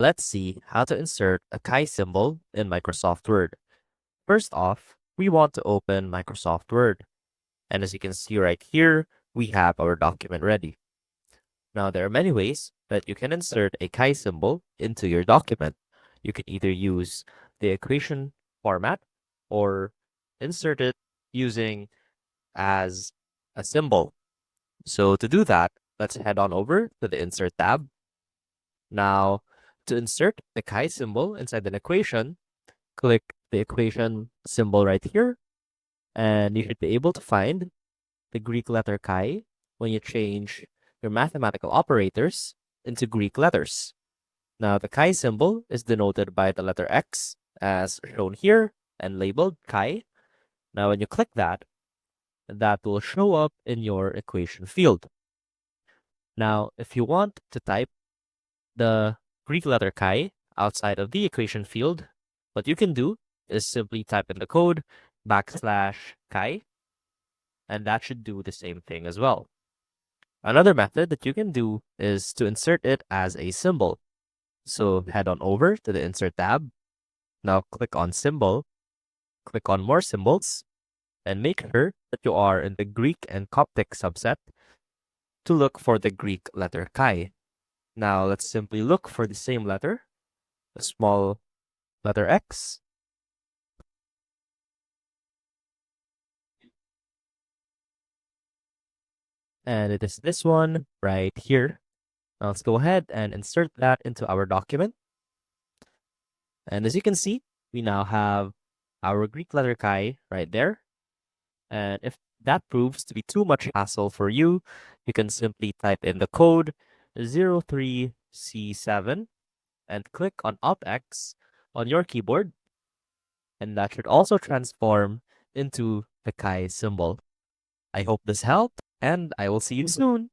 Let's see how to insert a chi symbol in Microsoft Word. First off, we want to open Microsoft Word. And as you can see right here, we have our document ready. Now, there are many ways that you can insert a chi symbol into your document. You can either use the equation format or insert it using as a symbol. So to do that, let's head on over to the Insert tab. Now, to insert the chi symbol inside an equation, click the equation symbol right here, and you should be able to find the Greek letter chi when you change your mathematical operators into Greek letters. Now, the chi symbol is denoted by the letter X as shown here and labeled chi. Now, when you click that, that will show up in your equation field. Now, if you want to type the Greek letter chi outside of the equation field, what you can do is simply type in the code \chi, and that should do the same thing as well. Another method that you can do is to insert it as a symbol. So head on over to the Insert tab. Now click on Symbol, click on More Symbols, and make sure that you are in the Greek and Coptic subset to look for the Greek letter chi. Now let's simply look for the same letter, the small letter X. And it is this one right here. Now let's go ahead and insert that into our document. And as you can see, we now have our Greek letter chi right there. And if that proves to be too much hassle for you, you can simply type in the code 03C7 and click on Alt X on your keyboard. And that should also transform into the chi symbol. I hope this helped, and I will see you soon.